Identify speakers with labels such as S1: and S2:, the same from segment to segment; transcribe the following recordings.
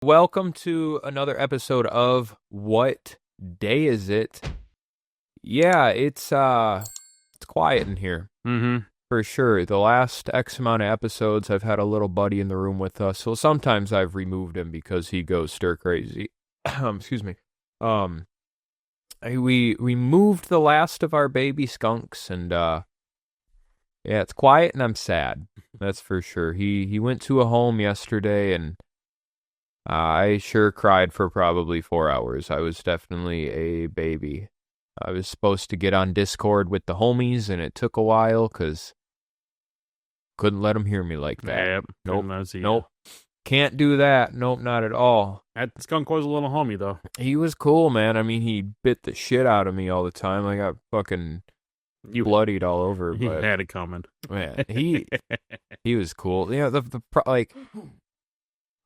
S1: Welcome to another episode of What Day Is It? Yeah, it's quiet in here.
S2: Mm-hmm.
S1: For sure. The last X amount of episodes I've had a little buddy in the room with us. So sometimes I've removed him because he goes stir crazy. Excuse me. Um we moved the last of our baby skunks and yeah, it's quiet and I'm sad. That's for sure. He went to a home yesterday and I sure cried for probably 4 hours. I was definitely a baby. I was supposed to get on Discord with the homies, and it took a while because couldn't let them hear me like that.
S2: Yep.
S1: Nope. Can't do that. Nope, not at all.
S2: That skunk was a little homie, though.
S1: He was cool, man. I mean, he bit the shit out of me all the time. I got fucking bloodied all over.
S2: He
S1: but,
S2: had it coming.
S1: Man, he was cool. You know, like...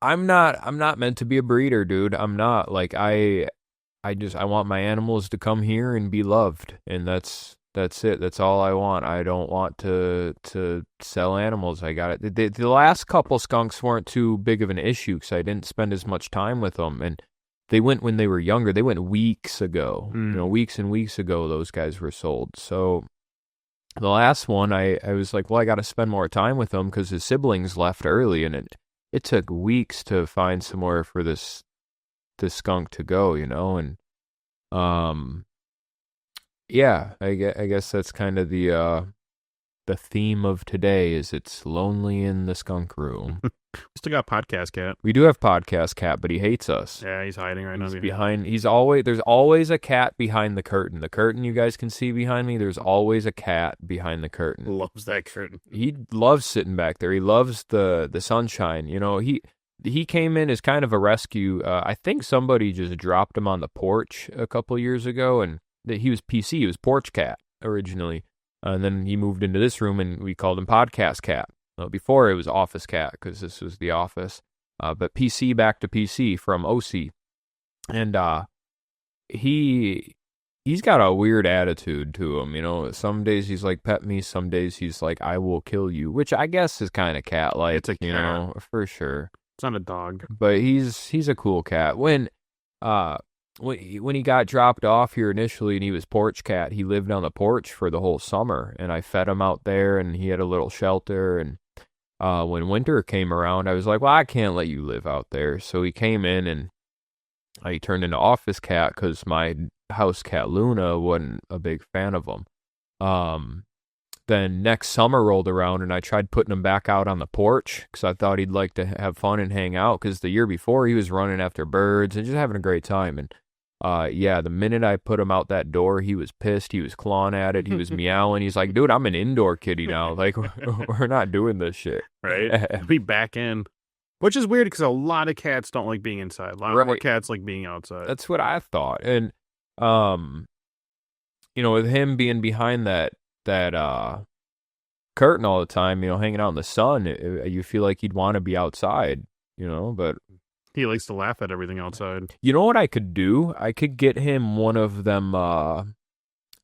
S1: I'm not meant to be a breeder, dude. I'm not. Like I want my animals to come here and be loved, and that's it. That's all I want. I don't want to sell animals. I got it. The last couple skunks weren't too big of an issue because I didn't spend as much time with them, and they went when they were younger. They went weeks ago. You know, weeks and weeks ago. Those guys were sold. So the last one, I was like, well, I got to spend more time with him because his siblings left early, and it took weeks to find somewhere for this skunk to go, you know, and yeah, I guess that's kind of the theme of today is it's lonely in the skunk room.
S2: We still got Podcast Cat.
S1: We do have Podcast Cat, but he hates us.
S2: Yeah, he's hiding right now.
S1: There's always a cat behind the curtain. The curtain you guys can see behind me, there's always a cat behind the curtain.
S2: Loves that curtain.
S1: He loves sitting back there. He loves the sunshine. You know, he came in as kind of a rescue. I think somebody just dropped him on the porch a couple years ago, and he was PC. He was Porch Cat originally. And then he moved into this room, and we called him Podcast Cat. Before it was Office Cat, because this was the office. But PC back to PC from OC. And he's got a weird attitude to him, you know. Some days he's like, pet me. Some days he's like, I will kill you, which I guess is kind of cat-like,
S2: it's a cat.
S1: You know, for sure.
S2: It's not a dog.
S1: But he's a cool cat. When he got dropped off here initially and he was Porch Cat, he lived on the porch for the whole summer, and I fed him out there, and he had a little shelter. And when winter came around, I was like, well, I can't let you live out there. So he came in, and he turned into Office Cat because my house cat Luna wasn't a big fan of him. Then next summer rolled around, and I tried putting him back out on the porch because I thought he'd like to have fun and hang out, because the year before he was running after birds and just having a great time. And yeah, the minute I put him out that door, he was pissed. He was clawing at it. He was meowing. He's like, dude, I'm an indoor kitty now. Like, we're not doing this shit.
S2: Right? Be back in. Which is weird because a lot of cats don't like being inside. A lot more cats like being outside.
S1: That's what I thought. And, you know, with him being behind that curtain all the time, you know, hanging out in the sun, you feel like he'd want to be outside, you know, but
S2: he likes to laugh at everything outside.
S1: You know what I could do? I could get him one of them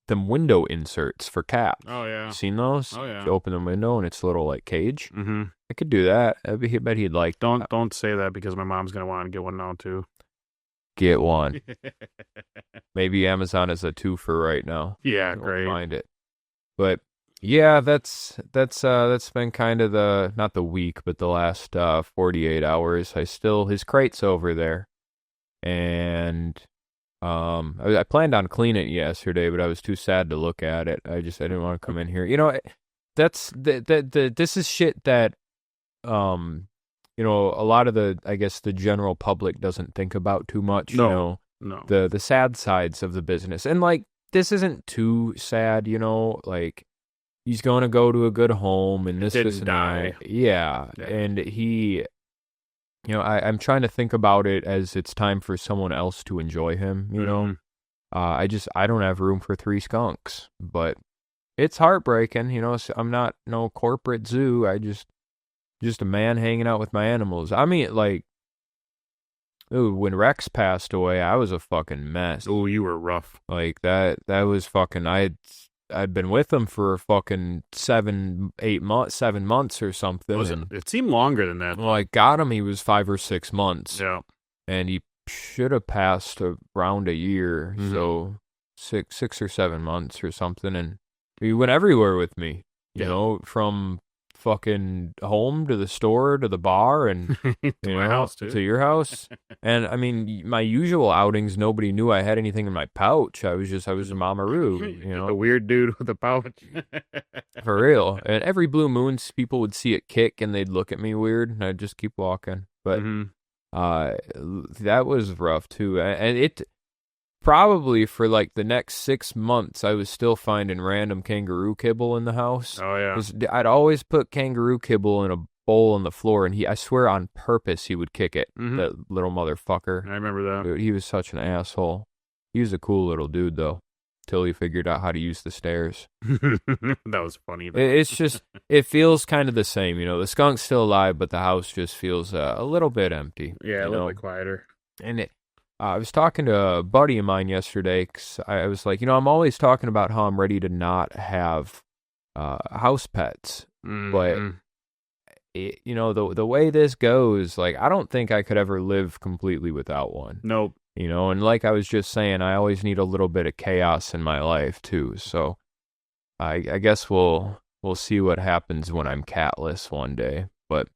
S1: window inserts for cats.
S2: Oh, yeah.
S1: You seen those?
S2: Oh, yeah.
S1: You open the window and it's a little, like, cage.
S2: Mm-hmm.
S1: I could do that. I bet he'd like that.
S2: Don't say that, because my mom's going to want to get one now, too.
S1: Get one. Maybe Amazon is a twofer right now.
S2: Yeah, great.
S1: Find it. But yeah, that's been kind of not the week, but the last 48 hours. His crate's over there, and I planned on cleaning it yesterday, but I was too sad to look at it. I didn't want to come in here. You know, this is shit that you know, a lot of the general public doesn't think about too much.
S2: No.
S1: The sad sides of the business, and like, this isn't too sad, you know, like, he's going to go to a good home and this and
S2: die.
S1: that. Yeah. And he, you know, I'm trying to think about it as it's time for someone else to enjoy him, you know. I don't have room for 3 skunks, but it's heartbreaking, you know. So I'm not no corporate zoo. I just a man hanging out with my animals. I mean, like, Ooh, when Rex passed away, I was a fucking mess.
S2: Oh, you were rough.
S1: Like, that was fucking, I'd been with him for fucking 7 months or something.
S2: It seemed longer than that.
S1: Well, I got him, he was 5 or 6 months.
S2: Yeah.
S1: and he should have passed around a year, so 6 or 7 months or something, and he went everywhere with me, you know, from fucking home to the store to the bar and
S2: to my house too.
S1: to your house. And I mean, my usual outings, nobody knew I had anything in my pouch. I was a mamaroo, you know,
S2: a weird dude with a pouch.
S1: for real. And every blue moon, people would see it kick and they'd look at me weird, and I'd just keep walking. But that was rough too, and it. Probably for like the next 6 months, I was still finding random kangaroo kibble in the house.
S2: Oh, yeah.
S1: I'd always put kangaroo kibble in a bowl on the floor, and I swear on purpose he would kick it, that little motherfucker.
S2: I remember that.
S1: Dude, he was such an asshole. He was a cool little dude, though, till he figured out how to use the stairs.
S2: That was funny.
S1: It's just, it feels kind of the same, you know. The skunk's still alive, but the house just feels a little bit empty.
S2: Yeah, a little bit quieter.
S1: And I was talking to a buddy of mine yesterday, because I was like, you know, I'm always talking about how I'm ready to not have house pets. But, you know, the way this goes, like, I don't think I could ever live completely without one.
S2: Nope.
S1: You know, and like I was just saying, I always need a little bit of chaos in my life, too. So I guess we'll see what happens when I'm catless one day. But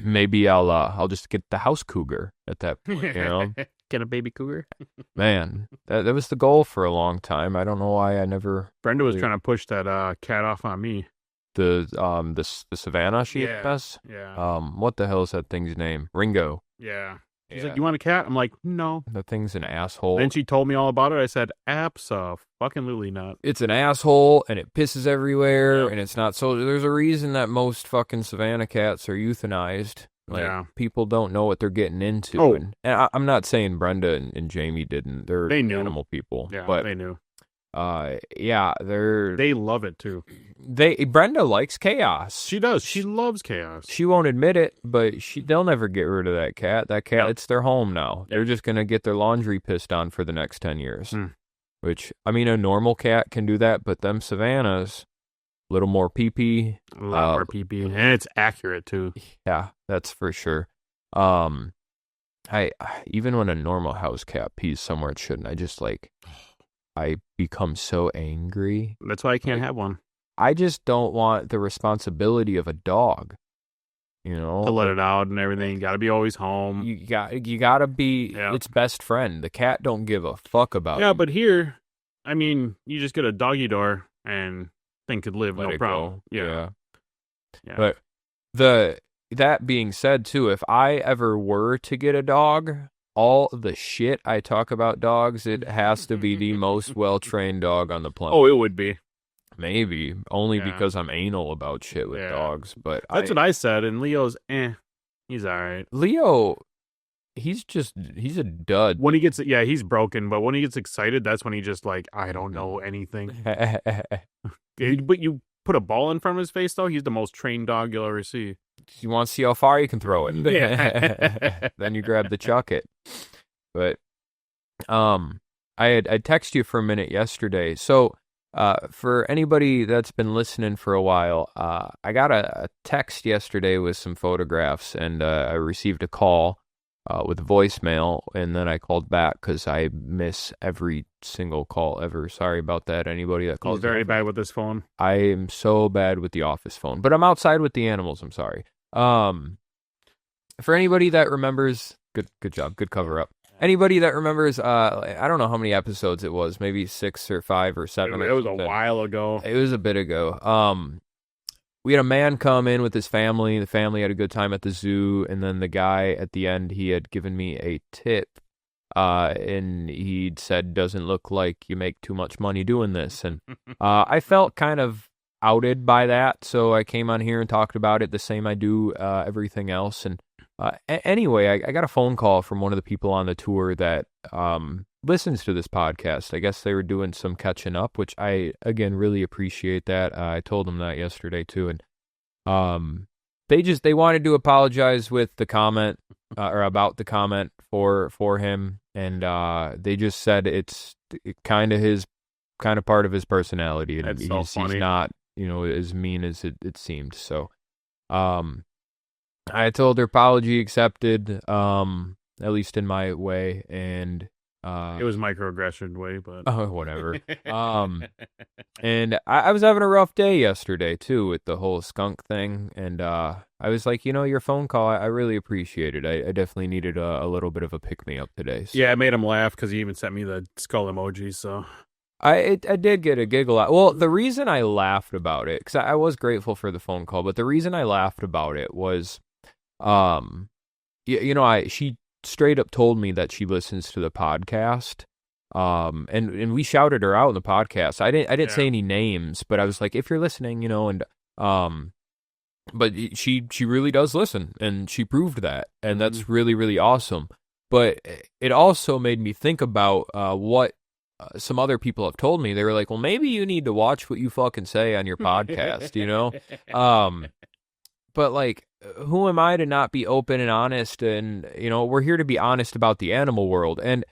S1: maybe I'll just get the house cougar at that point, you know?
S2: Get a baby cougar?
S1: Man, that was the goal for a long time. I don't know why I never...
S2: Brenda was trying to push that cat off on me.
S1: The Savannah sheep?
S2: Yeah.
S1: What the hell is that thing's name? Ringo.
S2: Yeah. She's like, you want a cat? I'm like, no.
S1: That thing's an asshole.
S2: Then she told me all about it. I said, abso-fucking-lutely not.
S1: It's an asshole, and it pisses everywhere, and it's not so... There's a reason that most fucking Savannah cats are euthanized. Like, people don't know what they're getting into.
S2: Oh.
S1: And I'm not saying Brenda and Jamie didn't. They knew. Animal people.
S2: Yeah,
S1: but,
S2: they knew.
S1: They
S2: love it, too.
S1: Brenda likes chaos.
S2: She does. She loves chaos.
S1: She won't admit it, but they'll never get rid of that cat. That cat, it's their home now. Yep. They're just going to get their laundry pissed on for the next 10 years. Which, I mean, a normal cat can do that, but them Savannahs... little more pee-pee.
S2: A lot more pee-pee. And it's accurate, too.
S1: Yeah, that's for sure. Even when a normal house cat pees somewhere it shouldn't, I become so angry.
S2: That's why I can't have one.
S1: I just don't want the responsibility of a dog. You know?
S2: To let it out and everything. You gotta be always home.
S1: You gotta be its best friend. The cat don't give a fuck about you.
S2: Yeah, but here, I mean, you just get a doggy door and... thing could live, no problem. Yeah.
S1: But that being said, too, if I ever were to get a dog, all the shit I talk about dogs, it has to be the most well-trained dog on the planet.
S2: Oh, it would be.
S1: Maybe. Only because I'm anal about shit with dogs. But
S2: that's what I said, and Leo's, he's all right.
S1: Leo... He's a dud.
S2: When he gets, he's broken, but when he gets excited, that's when he just like, I don't know anything. But you put a ball in front of his face, though, he's the most trained dog you'll ever see.
S1: You want to see how far you can throw it. Then you grab the chuck it. But I texted you for a minute yesterday. So for anybody that's been listening for a while, I got a text yesterday with some photographs, and I received a call. With voicemail, and then I called back because I miss every single call ever. Sorry about that, anybody that calls.
S2: He's very bad with this phone.
S1: I am so bad with the office phone, but I'm outside with the animals. I'm sorry. For anybody that remembers, good job, good cover up. Anybody that remembers, I don't know how many episodes it was, maybe 6 or 5 or 7.
S2: It was a while ago.
S1: It was a bit ago. We had a man come in with his family. The family had a good time at the zoo. And then the guy at the end, he had given me a tip. And he'd said, doesn't look like you make too much money doing this. And I felt kind of outed by that. So I came on here and talked about it the same I do everything else. And anyway, I got a phone call from one of the people on the tour that listens to this podcast. I guess they were doing some catching up, which I, again, really appreciate that. I told them that yesterday, too. And they wanted to apologize with the comment or about the comment for him. And they just said it's kind of part of his personality. And he's not, as mean as it seemed. So I told her apology accepted. at least in my way, and
S2: It was microaggression way, but
S1: oh, whatever. And I was having a rough day yesterday too with the whole skunk thing, and I was like, your phone call, I really appreciate it. I definitely needed a little bit of a pick me up today. So.
S2: Yeah, I made him laugh because he even sent me the skull emoji. So
S1: I did get a giggle out. Well, the reason I laughed about it, because I was grateful for the phone call, but the reason I laughed about it was, she straight up told me that she listens to the podcast. And we shouted her out in the podcast. I didn't say any names, but I was like, if you're listening, and but she really does listen, and she proved that, and that's really, really awesome. But it also made me think about what some other people have told me. They were like, well, maybe you need to watch what you fucking say on your podcast, But like, who am I to not be open and honest? And we're here to be honest about the animal world. And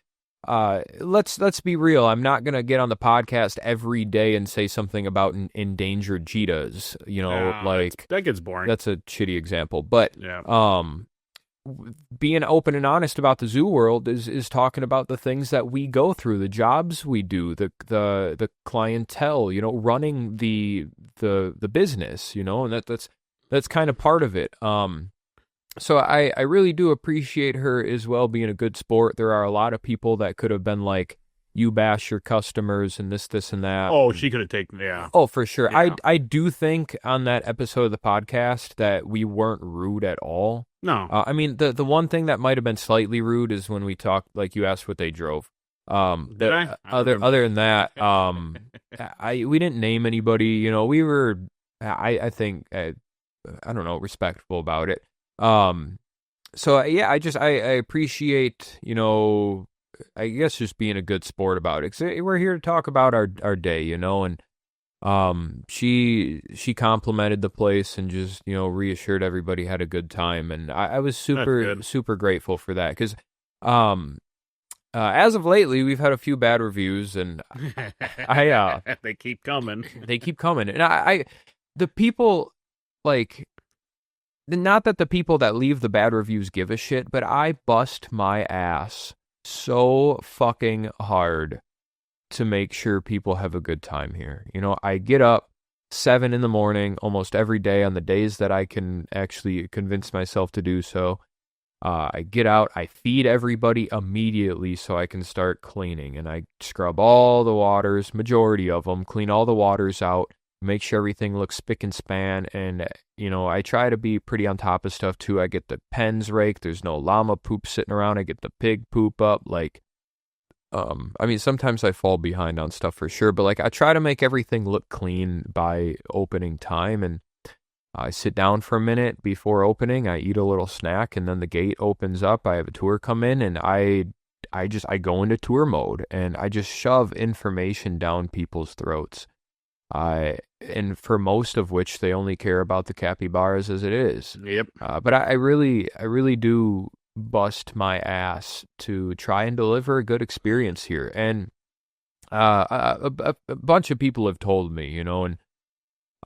S1: let's be real. I'm not gonna get on the podcast every day and say something about endangered cheetahs. Like
S2: that gets boring.
S1: That's a shitty example, but
S2: yeah.
S1: Being open and honest about the zoo world is talking about the things that we go through, the jobs we do, the clientele, running the business, and that's kind of part of it. So I really do appreciate her as well being a good sport. There are a lot of people that could have been like, you bash your customers and this and that.
S2: Oh, she could have taken, yeah.
S1: Oh, for sure.
S2: Yeah.
S1: I do think on that episode of the podcast that we weren't rude at all.
S2: No.
S1: I mean, the one thing that might have been slightly rude is when we talked, like you asked what they drove.
S2: Did I?
S1: Other than that, we didn't name anybody. We were, I think, I don't know, respectful about it. So yeah, I appreciate, I guess just being a good sport about it. 'Cause we're here to talk about our day, and she complimented the place and just, reassured everybody had a good time, and I was super grateful for that, because as of lately we've had a few bad reviews, and
S2: they keep coming.
S1: And the people, like, not that the people that leave the bad reviews give a shit, but I bust my ass so fucking hard to make sure people have a good time here. I get up 7 a.m. almost every day on the days that I can actually convince myself to do so. I get out, I feed everybody immediately so I can start cleaning, and I scrub all the waters, majority of them, clean all the waters out, make sure everything looks spick and span, and I try to be pretty on top of stuff too. I get the pens raked, there's no llama poop sitting around, I get the pig poop up, like, I mean, sometimes I fall behind on stuff for sure, but like, I try to make everything look clean by opening time, and I sit down for a minute before opening, I eat a little snack, and then the gate opens up, I have a tour come in, and I go into tour mode, and I just shove information down people's throats. And for most of which they only care about the capybaras as it is.
S2: Yep.
S1: But I really do bust my ass to try and deliver a good experience here. And a bunch of people have told me, and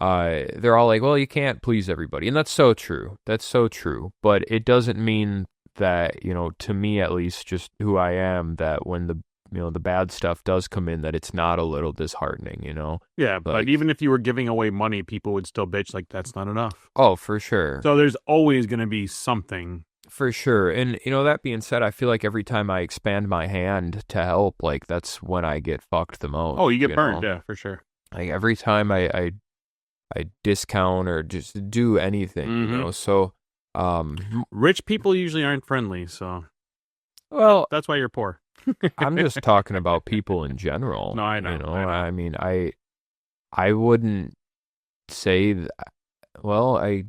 S1: they're all like, well, you can't please everybody. And that's so true. But it doesn't mean that, to me at least, just who I am, that when the bad stuff does come in, that it's not a little disheartening,
S2: Yeah, but even if you were giving away money, people would still bitch like that's not enough.
S1: Oh, for sure.
S2: So there's always going to be something.
S1: For sure. And, that being said, I feel like every time I expand my hand to help, like, that's when I get fucked the most.
S2: Oh, you get burned, yeah, for sure.
S1: Like, every time I discount or just do anything, so...
S2: Rich people usually aren't friendly, so...
S1: Well...
S2: That's why you're poor.
S1: I'm just talking about people in general.
S2: No, I know.
S1: I mean, I wouldn't say that. Well, I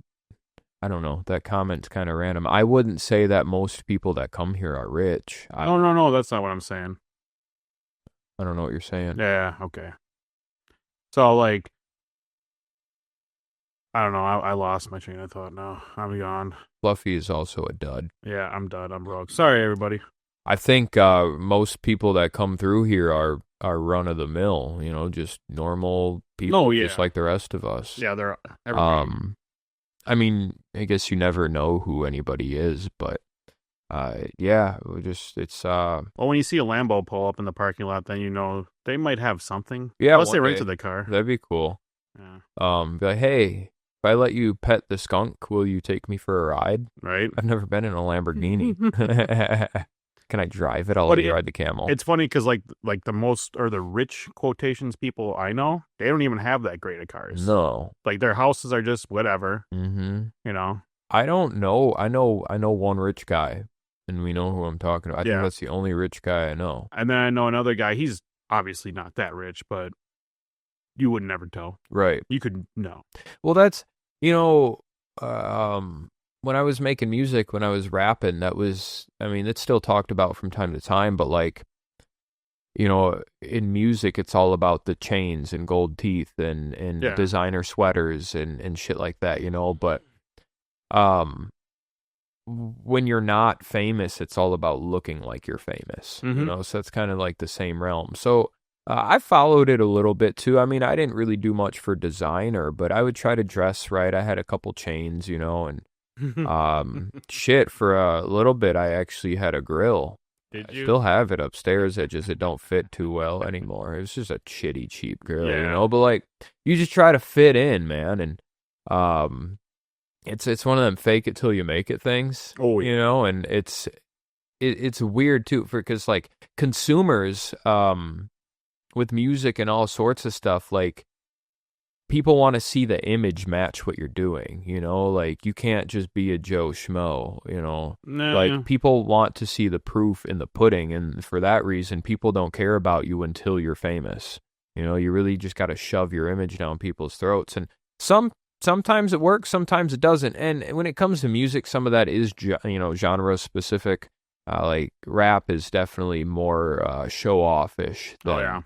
S1: don't know. That comment's kind of random. I wouldn't say that most people that come here are rich.
S2: No, that's not what I'm saying.
S1: I don't know what you're saying.
S2: Yeah, okay. So, like, I don't know. I lost my train of thought now. I'm gone.
S1: Fluffy is also a dud.
S2: Yeah, I'm done. I'm broke. Sorry, everybody.
S1: I think most people that come through here are run of the mill, just normal people, just like the rest of us.
S2: Yeah, they're everybody.
S1: I mean, I guess you never know who anybody is, but Yeah, it's
S2: Well, when you see a Lambo pull up in the parking lot, then you know they might have something.
S1: yeah,
S2: Unless they
S1: one day
S2: rented the car.
S1: that'd be cool.
S2: Yeah.
S1: Be like, hey, if I let you pet the skunk, will you take me for a ride?
S2: Right.
S1: I've never been in a Lamborghini. Can I drive it? I'll
S2: But
S1: let you ride the camel.
S2: It's funny because like the most or the rich quotations people I know, they don't even have that great of cars.
S1: No.
S2: Like their houses are just whatever.
S1: Mm-hmm.
S2: You know.
S1: I don't know. I know one rich guy, and we know who I'm talking about. I think that's the only rich guy I know.
S2: And then I know another guy. He's obviously not that rich, but you would never tell.
S1: Right.
S2: You could know.
S1: Well, that's when I was making music, when I was rapping, that was, I mean, it's still talked about from time to time, but like, in music, it's all about the chains and gold teeth and designer sweaters and shit like that, but when you're not famous, it's all about looking like you're famous, so it's kind of like the same realm. So I followed it a little bit too. I mean, I didn't really do much for designer, but I would try to dress right. I had a couple chains, and shit, for a little bit, I actually had a grill.
S2: Did
S1: I
S2: you?
S1: still have it upstairs. It don't fit too well anymore. It was just a shitty, cheap grill, but like, you just try to fit in, man. And, it's one of them fake it till you make it things, and it's weird too, because like consumers, with music and all sorts of stuff, like, people want to see the image match what you're doing, like, you can't just be a Joe Schmo, like, people want to see the proof in the pudding, and for that reason, people don't care about you until you're famous. You really just got to shove your image down people's throats, and sometimes it works, sometimes it doesn't, and when it comes to music, some of that is, genre specific. Like, rap is definitely more show-off-ish than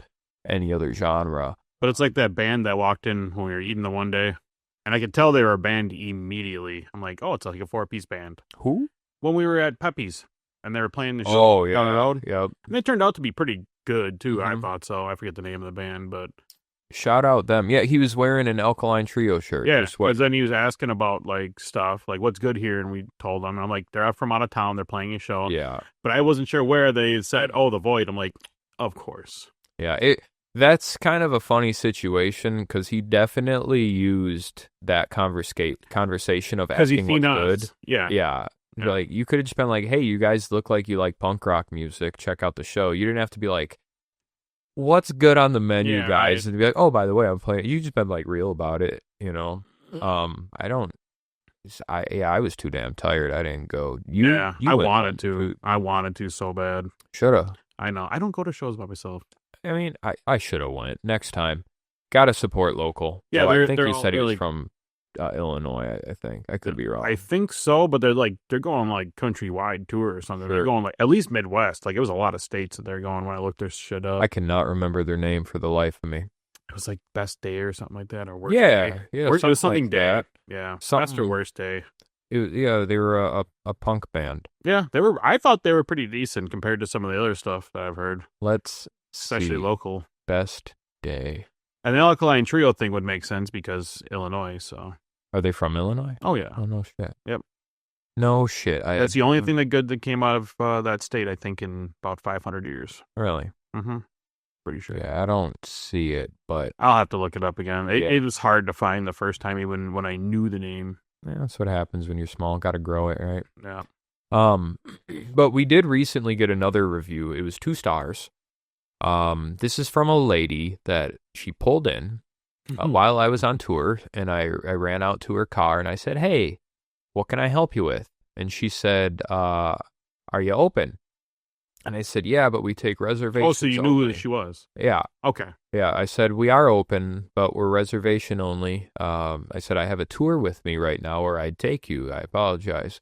S1: any other genre.
S2: But it's like that band that walked in when we were eating the one day, and I could tell they were a band immediately. I'm like, oh, it's like a 4-piece band.
S1: Who?
S2: When we were at Pepe's, and they were playing the show down the road.
S1: Yep.
S2: And they turned out to be pretty good, too, I thought so. I forget the name of the band, but...
S1: Shout out them. Yeah, he was wearing an Alkaline Trio shirt.
S2: Yeah, because then he was asking about, like, stuff, like, what's good here, and we told him, and I'm like, they're from out of town, they're playing a show.
S1: Yeah.
S2: But I wasn't sure where. They said, oh, the Void. I'm like, of course.
S1: Yeah, that's kind of a funny situation, because he definitely used that conversation of asking what's good. Yeah. Like, you could have just been like, hey, you guys look like you like punk rock music, check out the show. You didn't have to be like, what's good on the menu, guys? And be like, oh, by the way, I'm playing. You just been like real about it, I was too damn tired. I didn't go.
S2: I wanted to. I wanted to so bad.
S1: Shoulda.
S2: I know. I don't go to shows by myself.
S1: I mean, I should have went next time. Got to support local.
S2: Yeah,
S1: I think you said he was from Illinois. I think I could be wrong.
S2: I think so, but they're going like countrywide tour or something. They're going like at least Midwest. Like, it was a lot of states that they're going when I looked their shit up.
S1: I cannot remember their name for the life of me.
S2: It was like Best Day or something like that, or Worst Day.
S1: Yeah,
S2: it was something
S1: like
S2: day.
S1: That.
S2: Yeah,
S1: something,
S2: Best or Worst Day.
S1: They were a punk band.
S2: Yeah, they were. I thought they were pretty decent compared to some of the other stuff that I've heard.
S1: Especially
S2: local.
S1: Best Day.
S2: And the Alkaline Trio thing would make sense because Illinois. So
S1: are they from Illinois?
S2: Oh yeah.
S1: Oh no shit.
S2: Yep.
S1: No shit.
S2: That's the only thing that came out of that state, I think, in about 500 years.
S1: Really?
S2: Mm-hmm. Pretty sure.
S1: Yeah, I don't see it, but
S2: I'll have to look it up again. It was hard to find the first time, even when I knew the name.
S1: Yeah, that's what happens when you're small. Got to grow it, right?
S2: Yeah.
S1: But we did recently get another review. It was 2 stars. This is from a lady that she pulled in while I was on tour, and I ran out to her car and I said, "Hey, what can I help you with?" And she said, "Are you open?" And I said, "Yeah, but we take reservations."
S2: Oh, so you knew who she was?
S1: Yeah.
S2: Okay.
S1: Yeah, I said, "We are open, but we're reservation only." I said, "I have a tour with me right now, or I'd take you. I apologize."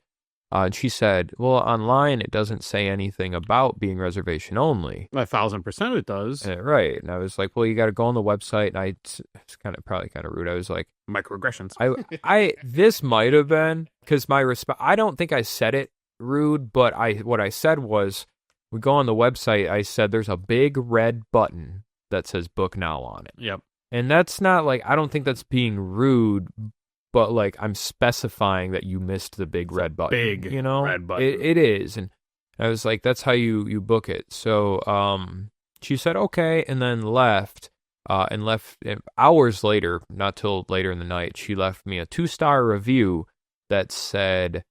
S1: And she said, "Well, online it doesn't say anything about being reservation only."
S2: 1,000% it does.
S1: Right. And I was like, "Well, you got to go on the website." And it's probably kind of rude. I was like,
S2: microaggressions.
S1: This might have been because my response. I don't think I said it rude, but what I said was, we go on the website. I said, "There's a big red button that says book now on it."
S2: Yep.
S1: And that's not like, I don't think that's being rude, but like I'm specifying that you missed the big red button.
S2: Big
S1: you know,
S2: red button.
S1: It is, and I was like, that's how you book it. So she said okay, and then left. And left hours later, not till later in the night, she left me a 2-star review that said,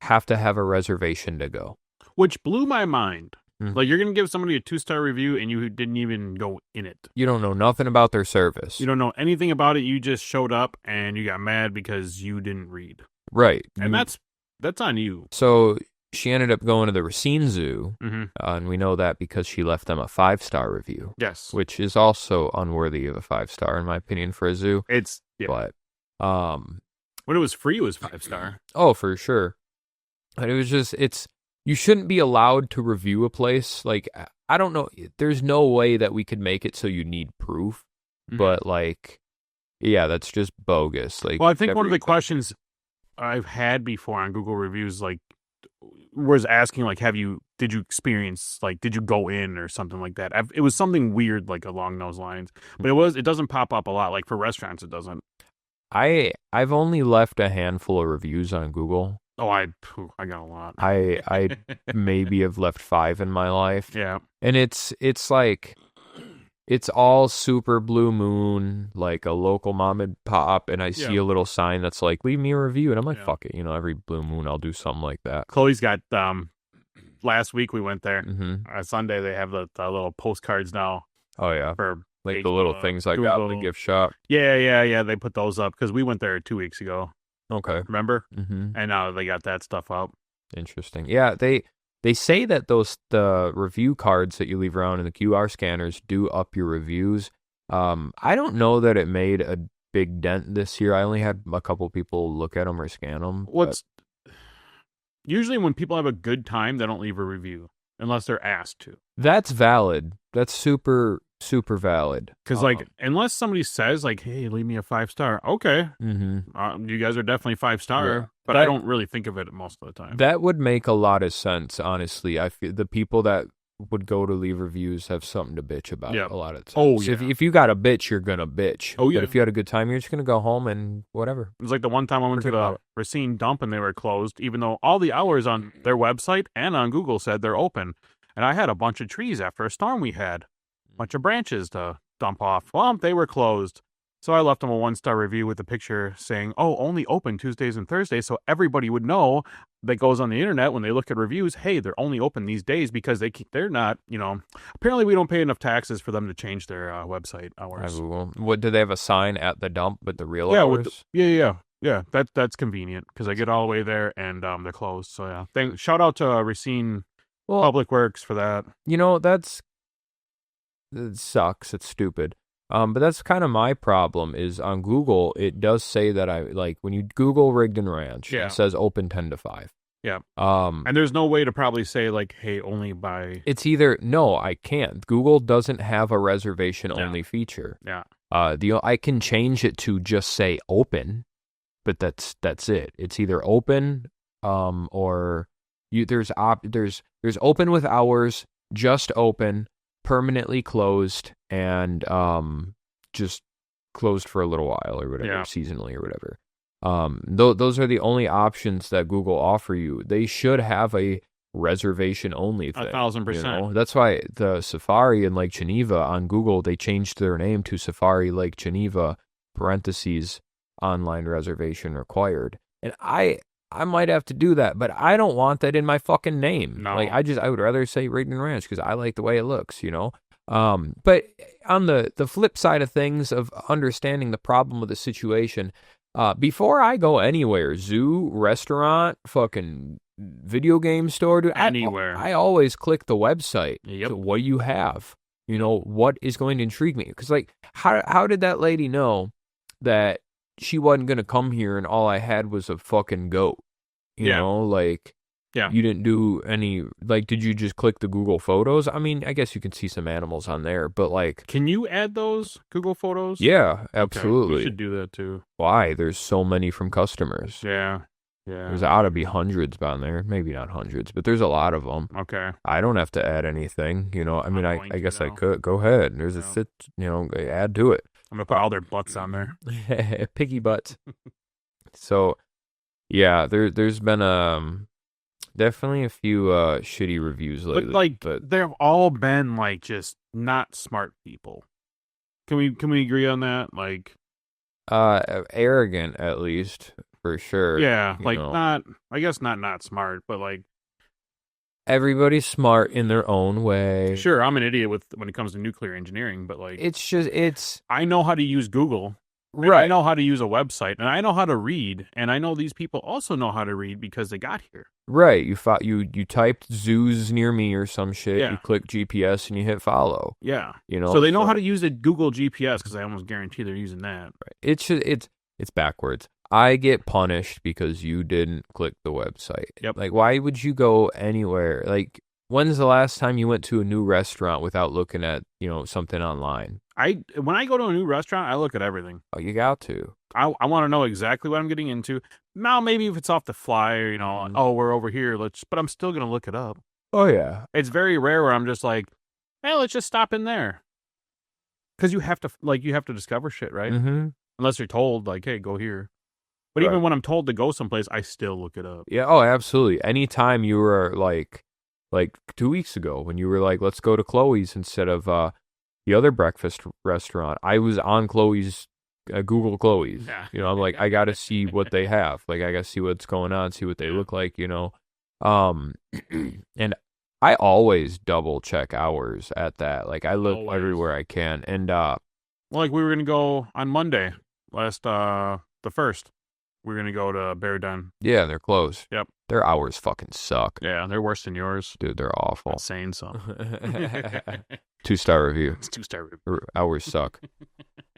S1: have to have a reservation to go.
S2: Which blew my mind.
S1: Mm.
S2: Like, you're going to give somebody a 2-star review and you didn't even go in it.
S1: You don't know nothing about their service.
S2: You don't know anything about it. You just showed up and you got mad because you didn't read.
S1: Right.
S2: And that's on you.
S1: So she ended up going to the Racine Zoo,
S2: Mm-hmm.
S1: and we know that because she left them a 5-star review.
S2: Yes.
S1: Which is also unworthy of a 5-star, in my opinion, for a zoo.
S2: It's, yeah.
S1: But,
S2: when it was free, it was 5-star.
S1: Oh, for sure. But it was just, you shouldn't be allowed to review a place. Like, I don't know, there's no way that we could make it so you need proof. Mm-hmm. But, like, yeah, that's just bogus. Like,
S2: well, I think one of the questions I've had before on Google reviews, like, was asking, like, did you experience, like, did you go in or something like that? It was something weird, like, along those lines. But it doesn't pop up a lot. Like, for restaurants, it doesn't.
S1: I've only left a handful of reviews on Google.
S2: Oh, I got a lot.
S1: I maybe have left 5 in my life.
S2: Yeah.
S1: And it's like, it's all super blue moon, like a local mom and pop, and I see a little sign that's like, leave me a review, and I'm like, fuck it, every blue moon I'll do something like that.
S2: Chloe's got, last week we went there.
S1: Mm-hmm.
S2: Sunday they have the little postcards now.
S1: Oh, yeah.
S2: For
S1: like the little things I got in the gift shop.
S2: Yeah. They put those up because we went there 2 weeks ago.
S1: Okay.
S2: Remember?
S1: Mm-hmm.
S2: And now they got that stuff up.
S1: Interesting. Yeah, they say that the review cards that you leave around in the QR scanners do up your reviews. I don't know that it made a big dent this year. I only had a couple people look at them or scan them.
S2: Usually when people have a good time, they don't leave a review unless they're asked to.
S1: That's valid. That's super valid.
S2: Because unless somebody says like, "Hey, leave me a 5-star," okay, you guys are definitely 5-star. But I don't really think of it most of the time.
S1: That would make a lot of sense, honestly. I feel the people that would go to leave reviews have something to bitch about a lot of times.
S2: Oh, yeah.
S1: If you got a bitch, you're going to bitch.
S2: Oh, yeah.
S1: But if you had a good time, you're just going to go home and whatever.
S2: It was like the one time I went to the Racine dump and they were closed, even though all the hours on their website and on Google said they're open. And I had a bunch of trees after a storm we had. A bunch of branches to dump off. Well, they were closed. So I left them a 1-star review with a picture saying, only open Tuesdays and Thursdays. So everybody would know that goes on the internet when they look at reviews, hey, they're only open these days because they're not, apparently we don't pay enough taxes for them to change their website hours.
S1: What, do they have a sign at the dump with the real hours?
S2: Yeah. That's convenient because I get all the way there and they're closed. So yeah, shout out to Racine Public Works for that.
S1: It sucks. It's stupid. But that's kind of my problem is on Google, it does say that when you Google Rigdon Ranch, it says open 10 to 5.
S2: Yeah. And there's no way to probably say like, hey, only by.
S1: It's either, no, I can't. Google doesn't have a reservation only feature.
S2: Yeah.
S1: I can change it to just say open, but that's it. It's either open, or there's open with hours, just open, permanently closed, and just closed for a little while or whatever, seasonally or whatever. Those are the only options that Google offer you. They should have a reservation only thing.
S2: 1,000%.
S1: That's why the Safari in Lake Geneva on Google, they changed their name to Safari Lake Geneva (parentheses online reservation required). And I might have to do that, but I don't want that in my fucking name.
S2: No.
S1: Like I would rather say Rigdon Ranch because I like the way it looks, But on the flip side of things of understanding the problem of the situation, before I go anywhere, zoo, restaurant, fucking video game store, dude,
S2: anywhere,
S1: I always click the website.
S2: Yep.
S1: So what do you have? What is going to intrigue me? Because how did that lady know that she wasn't going to come here and all I had was a fucking goat? You didn't do any, did you just click the Google Photos? I mean, I guess you can see some animals on there, but
S2: can you add those Google Photos?
S1: Yeah, absolutely.
S2: Okay. We should do that too.
S1: Why? There's so many from customers.
S2: Yeah.
S1: There's ought to be hundreds on there. Maybe not hundreds, but there's a lot of them.
S2: Okay.
S1: I don't have to add anything, I mean, I guess I could. Go ahead. There's add to it.
S2: I'm going to put all their butts on there.
S1: Piggy butts. So yeah, there's been definitely a few shitty reviews
S2: But
S1: lately.
S2: like,
S1: But
S2: they've all been like just not smart people. Can we agree on that? Like,
S1: arrogant at least for sure.
S2: yeah,
S1: You
S2: like
S1: know,
S2: not. I guess not smart, but like,
S1: everybody's smart in their own way.
S2: sure, I'm an idiot when it comes to nuclear engineering, but like,
S1: It's
S2: I know how to use Google. And I
S1: right.
S2: know how to use a website, and I know how to read, and I know these people also know how to read because they got here.
S1: Right, you typed zoos near me or some shit. You
S2: Yeah,
S1: click GPS and you hit follow.
S2: yeah.
S1: You
S2: So
S1: know,
S2: they know how
S1: so
S2: to use a Google GPS because I almost guarantee they're using that.
S1: it's backwards. I get punished because you didn't click the website.
S2: Yep.
S1: Like, why would you go anywhere? Like, when's the last time you went to a new restaurant without looking at something online?
S2: When I go to a new restaurant, I look at everything.
S1: Oh, you got to.
S2: I want to know exactly what I'm getting into. Now, maybe if it's off the fly, or, oh, we're over here. But I'm still gonna look it up.
S1: Oh yeah.
S2: It's very rare where I'm just like, hey, let's just stop in there, because you have to discover shit, right?
S1: Mm-hmm.
S2: Unless you're told, like, hey, go here. But
S1: Right.
S2: even when I'm told to go someplace, I still look it up.
S1: Yeah. Oh, absolutely. Anytime you were like 2 weeks ago when you were like, let's go to Chloe's instead of the other breakfast restaurant. I was on Chloe's, Google Chloe's.
S2: Yeah.
S1: I'm like, I got to see what they have. Like, I got to see what's going on, see what they look like. Um, and I always double check hours at that. Like, I look
S2: Always.
S1: everywhere I can, and
S2: Well, like we were gonna go on Monday, the 1st. We're gonna go to Bear Den.
S1: yeah, they're closed.
S2: Yep.
S1: Their hours fucking suck.
S2: Yeah, they're worse than yours.
S1: Dude, they're awful.
S2: Not saying so.
S1: 2-star review.
S2: It's 2-star.
S1: Hours suck.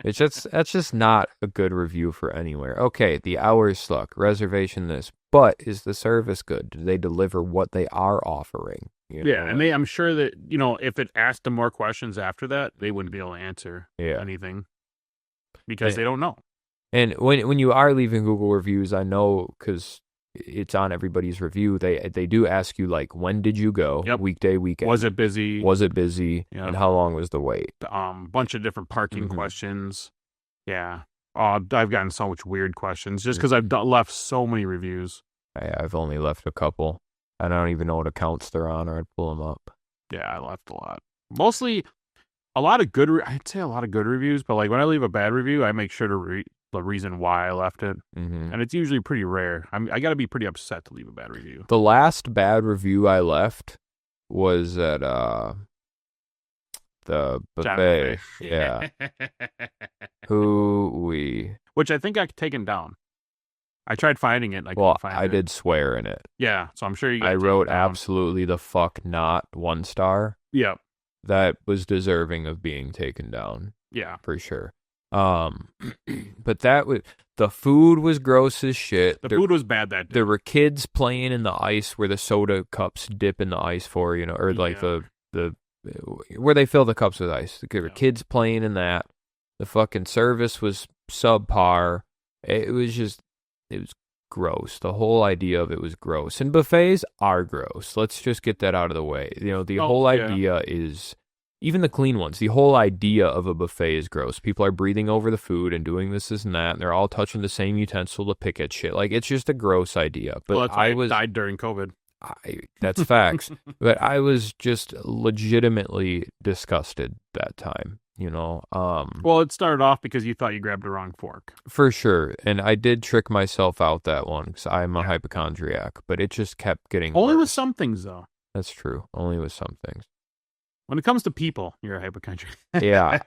S1: That's just not a good review for anywhere. Okay, the hours suck. Reservation this, but is the service good? Do they deliver what they are offering?
S2: Yeah, and I'm sure that if it asked them more questions after that, they wouldn't be able to answer anything because they don't know.
S1: And when you are leaving Google reviews, I know because it's on everybody's review. They do ask you like, when did you go?
S2: Yep.
S1: Weekday, weekend.
S2: Was it busy?
S1: Yep. And how long was the wait?
S2: Bunch of different parking questions. Yeah. I've gotten so much weird questions just because I've left so many reviews.
S1: I've only left a couple. And I don't even know what accounts they're on, or I'd pull them up.
S2: Yeah, I left a lot. Mostly, a lot of good. I'd say a lot of good reviews, but like when I leave a bad review, I make sure to read the reason why I left it, and it's usually pretty rare. I got to be pretty upset to leave a bad review.
S1: The last bad review I left was at the buffet. Yeah.
S2: Which I think I could taken down. I tried finding it. I
S1: did swear in it.
S2: Yeah, so I'm sure you.
S1: I wrote absolutely the fuck not 1 star.
S2: Yeah,
S1: that was deserving of being taken down.
S2: Yeah,
S1: for sure. But the food was gross as shit.
S2: The food was bad that day.
S1: There were kids playing in the ice where the soda cups dip in the ice for, or like the where they fill the cups with ice. There were kids playing in that. The fucking service was subpar. It was gross. The whole idea of it was gross. And buffets are gross. Let's just get that out of the way. The whole idea is, even the clean ones, the whole idea of a buffet is gross. People are breathing over the food and doing this and that, and they're all touching the same utensil to pick at shit. Like, it's just a gross idea. But
S2: that's why I died during COVID.
S1: That's facts. But I was just legitimately disgusted that time.
S2: Well, it started off because you thought you grabbed the wrong fork.
S1: For sure. And I did trick myself out that one because I'm a hypochondriac, but it just kept getting
S2: Only
S1: worse.
S2: with some things, though.
S1: That's true. Only with some things.
S2: When it comes to people, you're a hypochondriac.
S1: Yeah,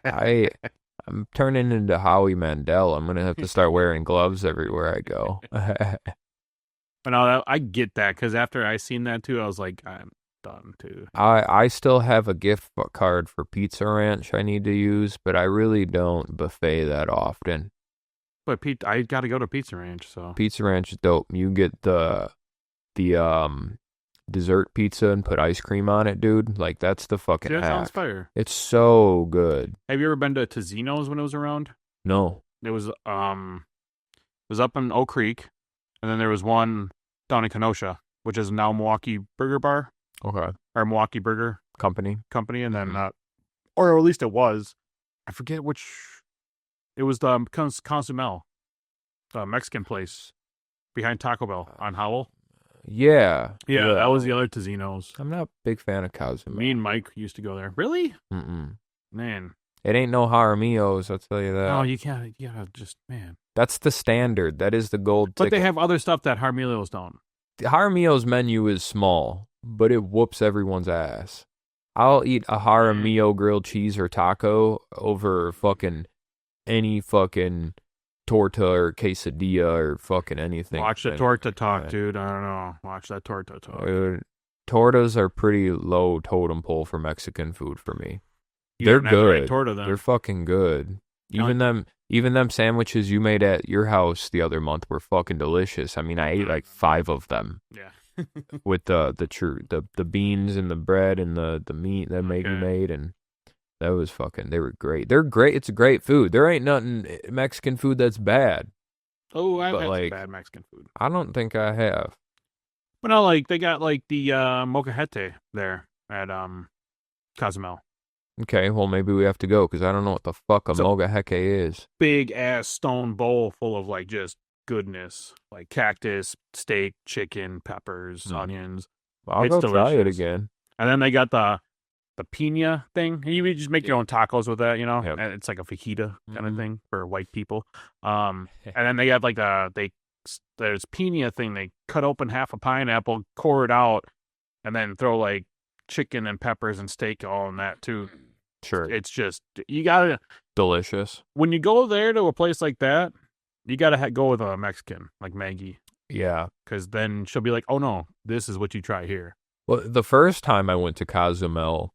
S1: I'm turning into Howie Mandel. I'm going to have to start wearing gloves everywhere I go.
S2: But no, I get that, because after I seen that too, I was like, I'm done too.
S1: I still have a gift card for Pizza Ranch I need to use, but I really don't buffet that often.
S2: But I got to go to Pizza Ranch, so.
S1: Pizza Ranch is dope. You get the dessert pizza and put ice cream on it, dude. Like, that's the fucking hack.
S2: That sounds fire.
S1: It's so good.
S2: Have you ever been to Tozino's when it was around?
S1: No.
S2: It was up in Oak Creek, and then there was one down in Kenosha, which is now Milwaukee Burger Bar.
S1: Okay.
S2: Or Milwaukee Burger
S1: Company,
S2: and then or at least it was. I forget which. It was the Consumel. Mexican place behind Taco Bell on Howell.
S1: Yeah.
S2: Yeah, that was the other Tozino's.
S1: I'm not a big fan of Cozumel.
S2: Me and Mike used to go there. Really?
S1: Mm-mm.
S2: Man.
S1: It ain't no Jaramillos, I'll tell you that.
S2: No, you can't. You gotta just, man.
S1: That's the standard. That is the gold
S2: But
S1: ticket.
S2: they have other stuff that Jaramillos don't.
S1: The Jaramillo's menu is small, but it whoops everyone's ass. I'll eat a Jaramillo grilled cheese or taco over fucking any fucking torta or quesadilla or fucking anything.
S2: Watch the torta talk, dude. I don't know. Watch that torta talk.
S1: Tortas are pretty low totem pole for Mexican food for me.
S2: They're
S1: good.
S2: Right torta, then.
S1: They're fucking good. Even them sandwiches you made at your house the other month were fucking delicious. I mean, I ate like 5 of them.
S2: Yeah.
S1: With the beans and the bread and the meat that Maggie made, and that was fucking. They were great. They're great. It's great food. There ain't nothing Mexican food that's bad.
S2: Oh, I've had some bad Mexican food.
S1: I don't think I have.
S2: But no, like they got like the molcajete there at Cozumel.
S1: Okay, well maybe we have to go because I don't know what the fuck a molcajete is.
S2: Big ass stone bowl full of like just goodness, like cactus, steak, chicken, peppers, onions.
S1: I'll go try it again.
S2: And then they got the pina thing. You just make your own tacos with that, you know.
S1: Yep.
S2: And it's like a fajita kind of thing for white people. And then they have like there's pina thing. They cut open half a pineapple, core it out, and then throw like chicken and peppers and steak all in that too.
S1: Sure.
S2: It's just you gotta
S1: delicious.
S2: When you go there to a place like that, you gotta go with a Mexican like Maggie.
S1: Yeah,
S2: because then she'll be like, "Oh no, this is what you try here."
S1: Well, the first time I went to Cozumel,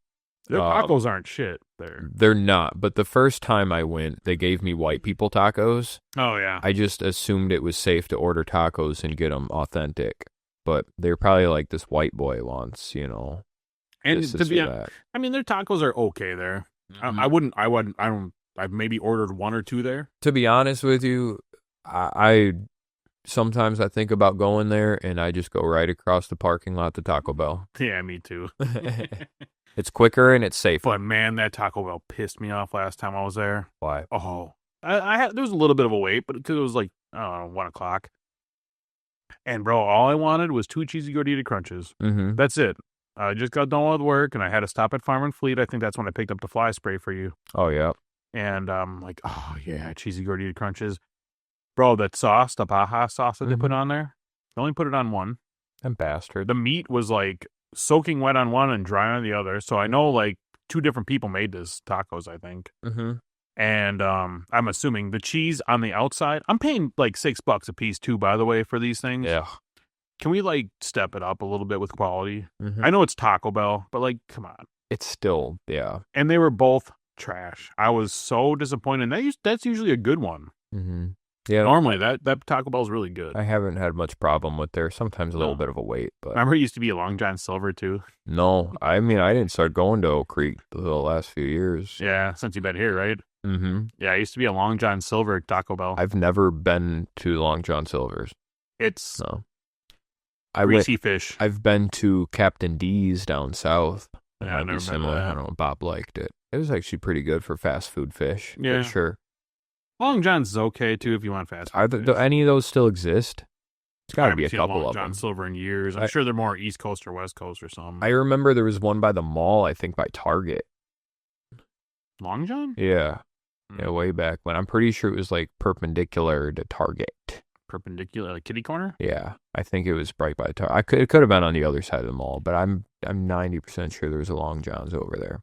S2: their tacos aren't shit there.
S1: They're not, but the first time I went, they gave me white people tacos.
S2: Oh yeah.
S1: I just assumed it was safe to order tacos and get them authentic, but they're probably like this white boy wants, you know.
S2: And to be honest, I mean, their tacos are okay there. Mm-hmm. I've maybe ordered 1 or 2 there.
S1: To be honest with you, I sometimes I think about going there and I just go right across the parking lot to Taco Bell.
S2: Yeah, me too.
S1: It's quicker and it's safer.
S2: But man, that Taco Bell pissed me off last time I was there.
S1: Why?
S2: Oh, I had there was a little bit of a wait, but because it was like I don't know 1:00. And bro, all I wanted was 2 cheesy gordita crunches.
S1: Mm-hmm.
S2: That's it. I just got done with work and I had to stop at Farm and Fleet. I think that's when I picked up the fly spray for you.
S1: Oh yeah.
S2: And like, oh yeah, cheesy gordita crunches. Bro, that sauce, the Baja sauce that they put on there, they only put it on 1.
S1: That bastard.
S2: The meat was like soaking wet on 1 and dry on the other. So I know like 2 different people made this tacos, I think.
S1: Mm-hmm.
S2: And I'm assuming the cheese on the outside, I'm paying like $6 a piece too, by the way, for these things.
S1: Yeah.
S2: Can we like step it up a little bit with quality?
S1: Mm-hmm.
S2: I know it's Taco Bell, but like, come on.
S1: It's still, yeah.
S2: And they were both trash. I was so disappointed. That's usually a good one.
S1: Mm-hmm. Yeah.
S2: Normally that Taco Bell is really good.
S1: I haven't had much problem with there. Sometimes a little bit of a wait, but
S2: remember it used to be a Long John Silver too.
S1: No, I mean I didn't start going to Oak Creek the last few years.
S2: Yeah, since you've been here, right?
S1: Mm-hmm.
S2: Yeah, it used to be a Long John Silver Taco Bell.
S1: I've never been to Long John Silver's.
S2: It's
S1: no.
S2: Greasy fish.
S1: I've been to Captain D's down south.
S2: Yeah, I never been.
S1: I don't know. Bob liked it. It was actually pretty good for fast food fish.
S2: Yeah,
S1: sure.
S2: Long John's is okay too if you want fast food.
S1: Do any of those still exist? It's got to be a couple
S2: Long
S1: of
S2: John
S1: them.
S2: Silver in years. I'm sure they're more East Coast or West Coast or something.
S1: I remember there was one by the mall. I think by Target.
S2: Long John?
S1: Yeah. Yeah, way back when. I'm pretty sure it was like perpendicular to Target.
S2: Perpendicular, like kitty corner?
S1: Yeah, I think it was right by Target. It could have been on the other side of the mall, but I'm 90% sure there was a Long John's over there.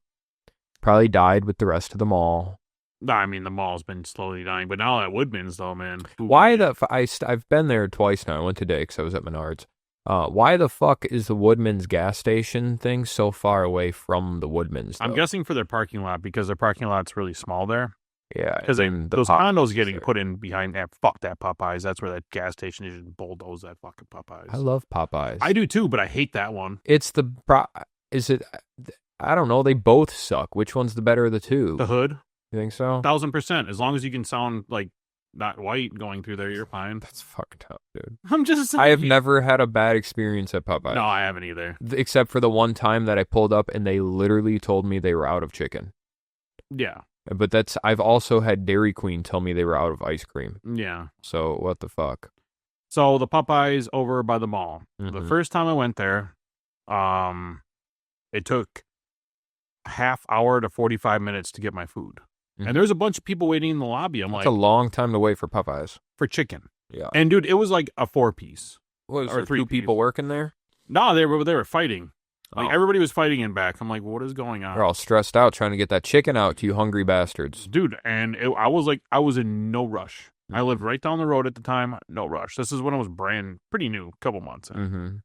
S1: Probably died with the rest of the mall.
S2: No, I mean the mall's been slowly dying, but now at Woodman's though, man.
S1: Why the I've been there twice now. I went today because I was at Menards. Why the fuck is the Woodman's gas station thing so far away from the Woodman's?
S2: I'm guessing for their parking lot because their parking lot's really small there.
S1: Yeah,
S2: because those condos getting put in behind that. Fuck that Popeyes. That's where that gas station is. Bulldoze that fucking Popeyes.
S1: I love Popeyes.
S2: I do too, but I hate that one.
S1: It's is it? I don't know. They both suck. Which one's the better of the two?
S2: The Hood.
S1: You think so?
S2: 1000%. As long as you can sound like not white going through there, you're fine.
S1: That's fucked up, dude.
S2: I'm just saying.
S1: I have never had a bad experience at Popeyes.
S2: No, I haven't either.
S1: Except for the one time that I pulled up and they literally told me they were out of chicken.
S2: Yeah.
S1: But I've also had Dairy Queen tell me they were out of ice cream.
S2: Yeah.
S1: So what the fuck?
S2: So the Popeyes over by the mall. The
S1: Mhm.
S2: first time I went there, it took a half hour to 45 minutes to get my food.
S1: Mhm.
S2: And there's a bunch of people waiting in the lobby. I'm
S1: It's
S2: like,
S1: a long time to wait for Popeyes.
S2: for chicken.
S1: Yeah.
S2: And dude, it was like a 4-piece.
S1: Was
S2: Or
S1: there
S2: 3
S1: two people working there?
S2: No, they were fighting. Like
S1: Oh.
S2: everybody was fighting in back. I'm like, what is going on?
S1: They're all stressed out trying to get that chicken out to you hungry bastards.
S2: Dude, and I was in no rush. I lived right down the road at the time. No rush. This is when I was pretty new, couple months in.
S1: Mm-hmm.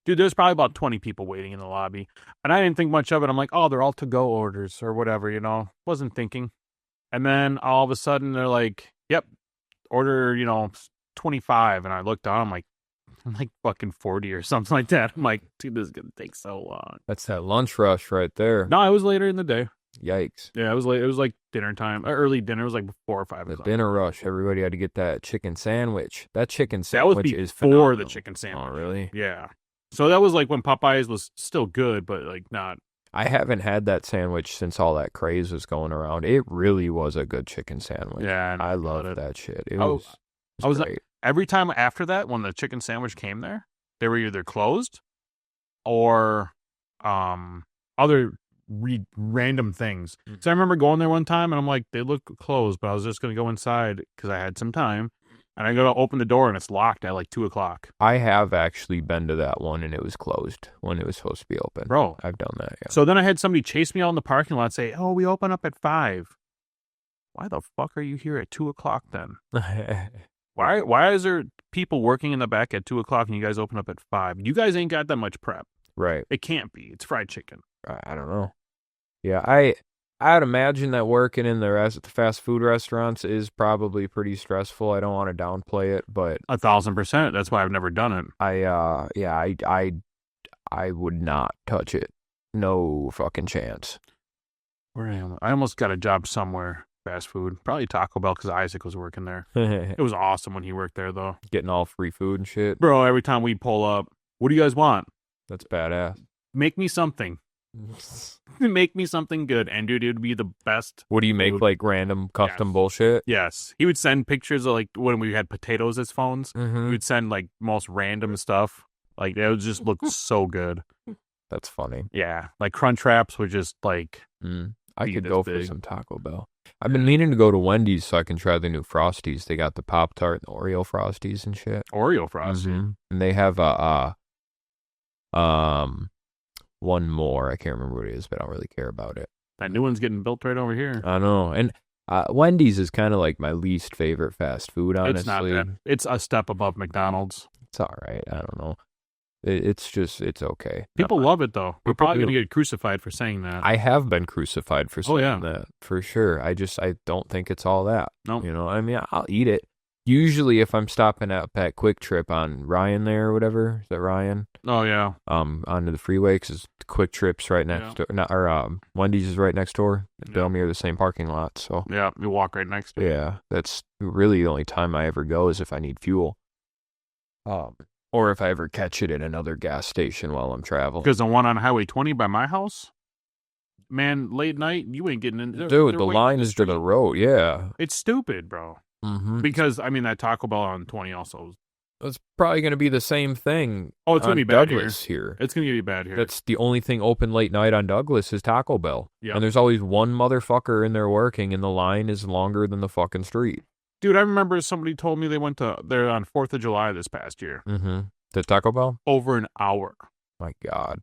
S2: Dude, there's probably about 20 people waiting in the lobby. And I didn't think much of it. I'm like, oh, they're all to-go orders or whatever, you know. Wasn't thinking. And then all of a sudden they're like, yep, order, 25. And I looked down, I'm like fucking 40 or something like that. I'm like, dude, this is going to take so long.
S1: That's that lunch rush right there.
S2: No, it was later in the day.
S1: Yikes.
S2: Yeah, it was late. It was like dinner time. Early dinner. It was like 4 or 5
S1: The
S2: o'clock.
S1: dinner rush. Everybody had to get that chicken sandwich. That chicken
S2: That
S1: sandwich
S2: was
S1: is
S2: before
S1: phenomenal.
S2: the chicken sandwich.
S1: Oh, really?
S2: Yeah. So that was like when Popeyes was still good, but like not.
S1: I haven't had that sandwich since all that craze was going around. It really was a good chicken sandwich.
S2: Yeah,
S1: I loved that shit. It
S2: Oh,
S1: was
S2: I was
S1: great.
S2: every time after that, when the chicken sandwich came there, they were either closed or other random things.
S1: Mhm.
S2: So I remember going there one time and I'm like, they look closed, but I was just going to go inside because I had some time. And I go to open the door and it's locked at like 2 o'clock.
S1: I have actually been to that one and it was closed when it was supposed to be open.
S2: Bro.
S1: I've done that, yeah.
S2: So then I had somebody chase me out in the parking lot and say, oh, we open up at 5. Why the fuck are you here at 2 o'clock then? Why is there people working in the back at 2 o'clock and you guys open up at 5? You guys ain't got that much prep.
S1: Right.
S2: It can't be. It's fried chicken.
S1: I don't know. Yeah, I'd imagine that working in the fast food restaurants is probably pretty stressful. I don't want to downplay it, but
S2: 1,000%. That's why I've never done it.
S1: I would not touch it. No fucking chance.
S2: Where am I? I almost got a job somewhere, fast food. Probably Taco Bell because Isaac was working there. It was awesome when he worked there, though.
S1: Getting all free food and shit.
S2: Bro, every time we pull up, what do you guys want?
S1: That's badass.
S2: Make me something. Make me something good. And dude, it would be the best.
S1: What do you make,
S2: food.
S1: like random custom
S2: Yes.
S1: bullshit?
S2: Yes. He would send pictures of like when we had potatoes as phones.
S1: Mm-hmm.
S2: He would send like most random stuff. Like it would just look so good.
S1: That's funny.
S2: Yeah. Like Crunch Wraps would just like.
S1: I
S2: Be
S1: could
S2: this
S1: go for
S2: big.
S1: some Taco Bell. I've been meaning to go to Wendy's so I can try the new Frosties. They got the Pop-Tart and Oreo Frosties and shit.
S2: Oreo Frosty.
S1: Mhm. And they have one more. I can't remember what it is, but I don't really care about it.
S2: That new one's getting built right over here.
S1: I know. And Wendy's is kind of like my least favorite fast food, honestly.
S2: It's not bad. It's a step above McDonald's.
S1: It's all right. I don't know. It's okay.
S2: People love it, though. We're
S1: People
S2: probably going
S1: do.
S2: to get crucified for saying that.
S1: I have been crucified for saying
S2: yeah.
S1: that, for sure. I don't think it's all that.
S2: Nope.
S1: You know, I mean, I'll eat it. Usually if I'm stopping at that Quick Trip on Ryan there or whatever, is that Ryan?
S2: Oh, yeah.
S1: Onto the freeway, because Quick Trip's right next door, Wendy's is right next door.
S2: Yeah.
S1: Bellmere, the same parking lot, so.
S2: Yeah, you walk right next to it.
S1: Yeah, that's really the only time I ever go is if I need fuel. Or if I ever catch it at another gas station while I'm traveling.
S2: Because the one on Highway 20 by my house, man, late night, you ain't getting in.
S1: Dude,
S2: they're
S1: the
S2: waiting
S1: line
S2: in
S1: is to the
S2: street.
S1: road, yeah.
S2: It's stupid, bro.
S1: Mm-hmm.
S2: Because, I mean, that Taco Bell on 20 also.
S1: It's probably going to be the same thing.
S2: Oh, it's going
S1: on
S2: to be bad
S1: Douglas here.
S2: It's going to be bad here.
S1: That's the only thing open late night on Douglas is Taco Bell.
S2: Yep.
S1: And there's always one motherfucker in there working, and the line is longer than the fucking street.
S2: Dude, I remember somebody told me they went there on 4th of July this past year.
S1: Mm-hmm. The Taco Bell?
S2: Over an hour.
S1: My God.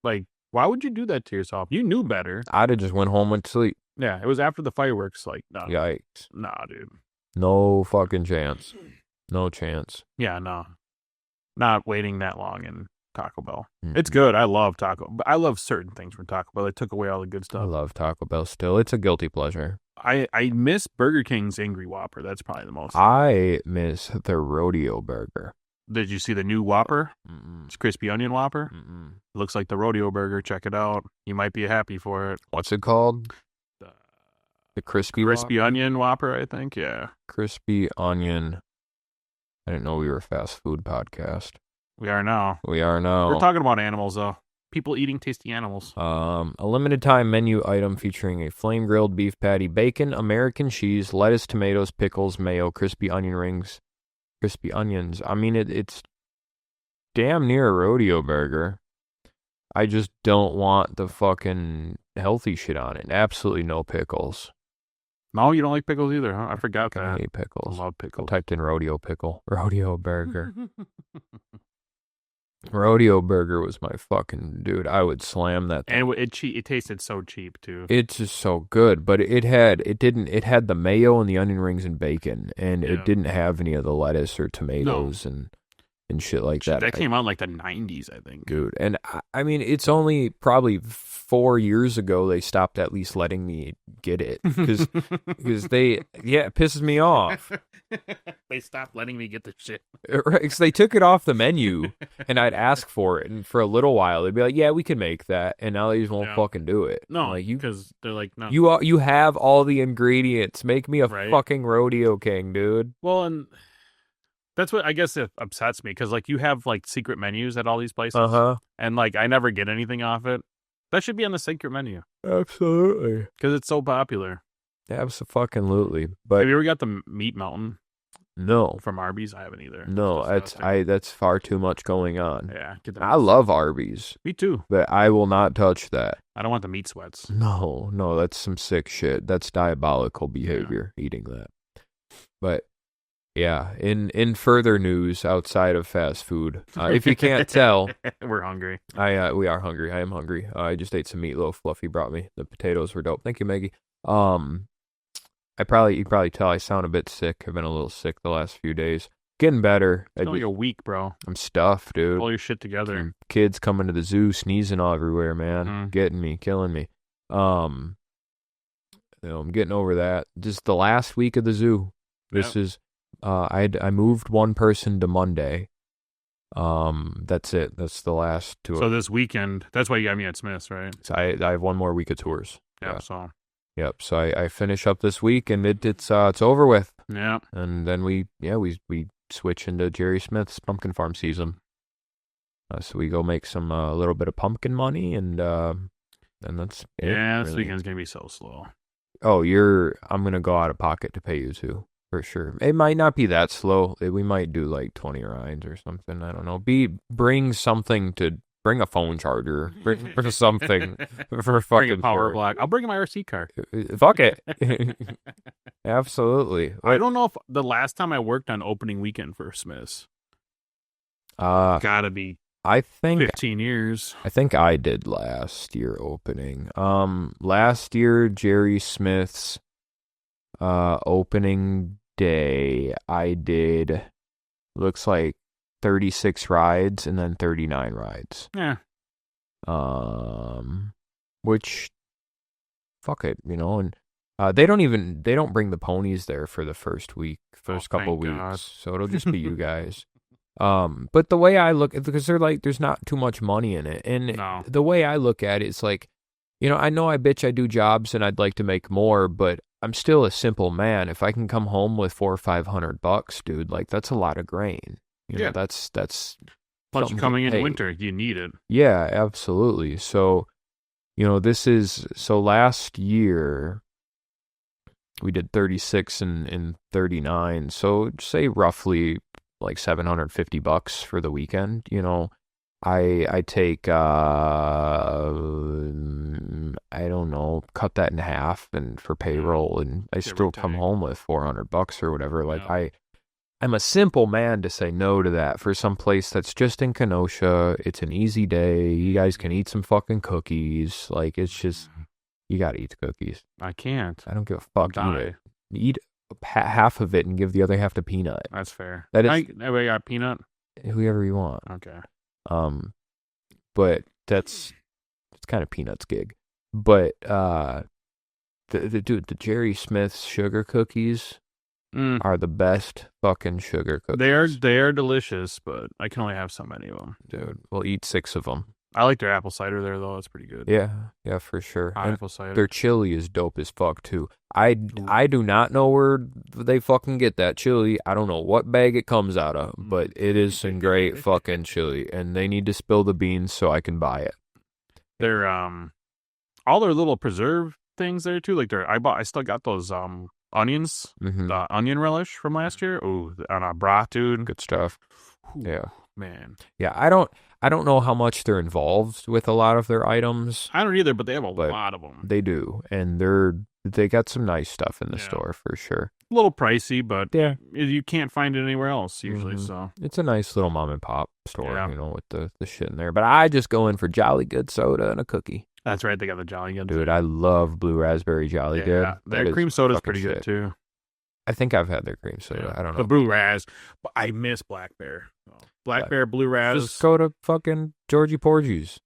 S2: Like, why would you do that to yourself? You knew better.
S1: I'd have just went home and sleep.
S2: Yeah, it was after the fireworks. Like, nah.
S1: Yikes.
S2: Nah, dude.
S1: No fucking chance. No chance.
S2: Yeah, no. Not waiting that long in Taco Bell.
S1: Mm-mm.
S2: It's good. I love Taco. But I love certain things from Taco Bell. They took away all the good
S1: I
S2: stuff.
S1: love Taco Bell still. It's a guilty pleasure.
S2: I miss Burger King's Angry Whopper. That's probably the most.
S1: I miss the rodeo burger.
S2: Did you see the new Whopper?
S1: Mm-mm.
S2: It's crispy onion Whopper.
S1: Mm-mm.
S2: Looks like the rodeo burger. Check it out. You might be happy for it.
S1: What's it called? The crispy
S2: Onion Whopper, I think. Yeah.
S1: Crispy onion. I didn't know we were a fast food podcast.
S2: We are now.
S1: We are now.
S2: We're talking about animals, though. people eating tasty animals.
S1: A limited time menu item featuring a flame grilled beef patty, bacon, American cheese, lettuce, tomatoes, pickles, mayo, crispy onion rings, crispy onions. I mean, it's damn near a rodeo burger. I just don't want the fucking healthy shit on it. Absolutely no pickles.
S2: No, you don't like pickles either, huh? I forgot that.
S1: I hate pickles.
S2: I love pickles.
S1: I typed in rodeo pickle. Rodeo burger. Rodeo burger was my fucking dude. I would slam that thing.
S2: And it tasted so cheap too.
S1: It's just so good, but it had the mayo and the onion rings and bacon, and it didn't have any of the lettuce or tomatoes and shit like that.
S2: That came out in like the 90s, I think.
S1: Dude, and I mean, it's only probably 4 years ago they stopped at least letting me get it because it pisses me off.
S2: They stopped letting me get the shit.
S1: Right, because they took it off the menu, and I'd ask for it, and for a little while they'd be like, "Yeah, we can make that," and now they just won't fucking do it.
S2: No,
S1: like
S2: because they're like, "No,
S1: you have all the ingredients. Make me a fucking rodeo king, dude."
S2: Well, and that's what I guess it upsets me because like you have like secret menus at all these places, and like I never get anything off it. That should be on the secret menu.
S1: Absolutely,
S2: because it's so popular.
S1: Absolutely. But
S2: have you ever got the Meat Mountain?
S1: No,
S2: from Arby's. I haven't either.
S1: No, that's far too much going on.
S2: Yeah,
S1: I love Arby's.
S2: Me too,
S1: but I will not touch that.
S2: I don't want the meat sweats.
S1: No, that's some sick shit. That's diabolical behavior. Eating that. But yeah, in further news outside of fast food, if you can't tell,
S2: we're hungry.
S1: We are hungry. I am hungry. I just ate some meatloaf. Fluffy brought me. The potatoes were dope. Thank you, Maggie. You probably tell I sound a bit sick. I've been a little sick the last few days. Getting better.
S2: It's only a week, bro.
S1: I'm stuffed, dude.
S2: Pull your shit together.
S1: Kids coming to the zoo, sneezing all everywhere, man. Getting me, killing me. I'm getting over that. Just the last week of the zoo. This is. I moved one person to Monday. That's it. That's the last tour.
S2: So this weekend, that's why you got me at Smith's, right?
S1: So I have one more week of tours.
S2: Yeah. So.
S1: Yep. So I finish up this week, and it's over with.
S2: Yeah.
S1: And then we switch into Jerry Smith's pumpkin farm season. So we go make some a little bit of pumpkin money, and that's it.
S2: Yeah, this weekend's gonna be so slow.
S1: Oh, I'm gonna go out of pocket to pay you too, for sure. It might not be that slow. We might do like 20 rides or something. I don't know. Bring a phone charger. Bring something for fucking
S2: bring a power block. I'll bring my RC car.
S1: Fuck it. Absolutely.
S2: I don't know if the last time I worked on opening weekend for Smith's. Gotta be.
S1: I think
S2: 15 years.
S1: I think I did last year opening. Last year Jerry Smith's opening day, I did. Looks like 36 rides and then 39 rides.
S2: Yeah.
S1: Which, fuck it, and they don't bring the ponies there for the first couple weeks.
S2: God.
S1: So it'll just be you guys. But the way I look, because they're like, there's not too much money in it. And the way I look at it, it's like, I know I do jobs and I'd like to make more, but I'm still a simple man. If I can come home with $400 or $500, dude, like that's a lot of grain. That's
S2: plus coming in winter, you need it.
S1: Yeah, absolutely. So, last year we did 36 and 39. So say roughly like $750 for the weekend. I take I don't know, cut that in half and for payroll, and I still come home with $400 or whatever. Like I'm a simple man to say no to that for some place that's just in Kenosha. It's an easy day. You guys can eat some fucking cookies. Like, it's just, you gotta eat the cookies.
S2: I can't.
S1: I don't give a fuck. Eat half of it and give the other half to Peanut.
S2: That's fair.
S1: Everybody
S2: got Peanut?
S1: Whoever you want.
S2: Okay.
S1: But it's kind of Peanut's gig. But, the Jerry Smith's sugar cookies are the best fucking sugar cookies.
S2: They are delicious, but I can only have so many of them.
S1: Dude, we'll eat 6 of them.
S2: I like their apple cider there, though. It's pretty good.
S1: Yeah, for sure.
S2: Apple cider.
S1: Their chili is dope as fuck, too. I do not know where they fucking get that chili. I don't know what bag it comes out of, but it is some great fucking chili, and they need to spill the beans so I can buy it.
S2: They're all their little preserve things there too. Like I still got those onions, the onion relish from last year. Ooh, on a broth, dude.
S1: Good stuff.
S2: Ooh,
S1: Yeah.
S2: man.
S1: Yeah, I don't know how much they're involved with a lot of their items.
S2: I don't either, but they have a lot of them.
S1: They do, and they got some nice stuff in the store for sure.
S2: A little pricey, but you can't find it anywhere else usually. So
S1: it's a nice little mom and pop store, with the shit in there. But I just go in for Jolly Good soda and a cookie.
S2: That's right, they got the Jolly Good.
S1: Dude, I love Blue Raspberry Jolly Good.
S2: Their cream soda's pretty good too.
S1: I think I've had their cream soda. I don't know.
S2: The Blue Raz, but I miss Black Bear. Black Bear, Blue Raz.
S1: Just go to fucking Georgie Porgy's.